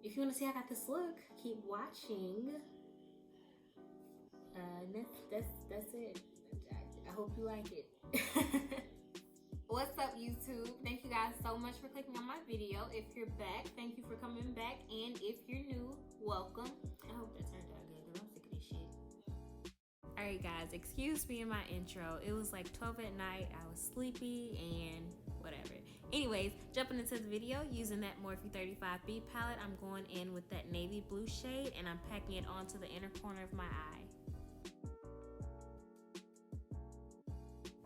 if you want to see how I got this look, keep watching. That's it. I hope you like it. What's up, YouTube? Thank you guys so much for clicking on my video. If you're back, thank you for coming back. And if you're new, welcome. I hope that turned out good because I'm sick of this shit. Alright guys, excuse me in my intro. It was like 12 at night, I was sleepy and whatever. Anyways, jumping into the video, using that Morphe 35B palette, I'm going in with that navy blue shade and I'm packing it onto the inner corner of my eye.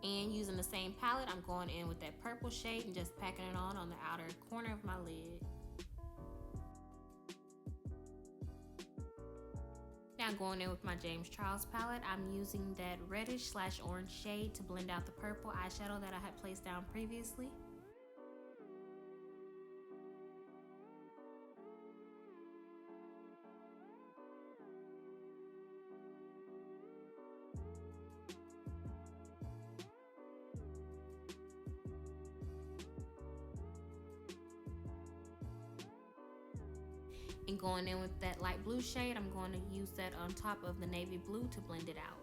And using the same palette, I'm going in with that purple shade and just packing it on the outer corner of my lid. Now going in with my James Charles palette, I'm using that reddish/orange shade to blend out the purple eyeshadow that I had placed down previously. And going in with that light blue shade, I'm going to use that on top of the navy blue to blend it out.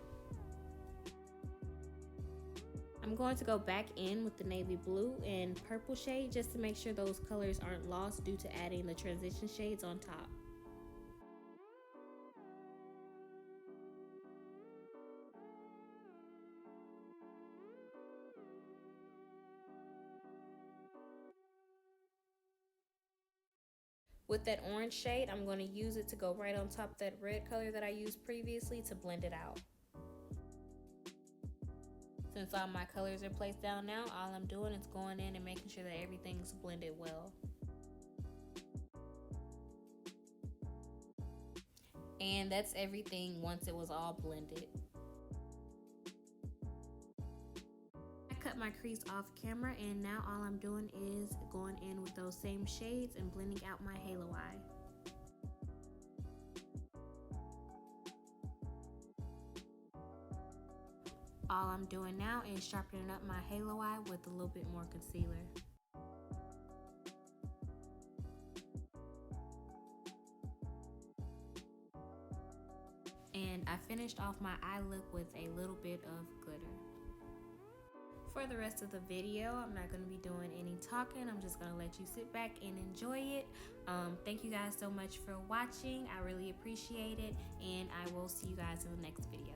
I'm going to go back in with the navy blue and purple shade just to make sure those colors aren't lost due to adding the transition shades on top. With that orange shade, I'm going to use it to go right on top of that red color that I used previously to blend it out. Since all my colors are placed down now, all I'm doing is going in and making sure that everything's blended well. And that's everything once it was all blended. I cut my crease off camera and now all I'm doing is going in with those same shades and blending out my halo eye. All I'm doing now is sharpening up my halo eye with a little bit more concealer. And I finished off my eye look with a little bit of glitter. For the rest of the video, I'm not going to be doing any talking. I'm just going to let you sit back and enjoy it. Thank you guys so much for watching. I really appreciate it. And I will see you guys in the next video.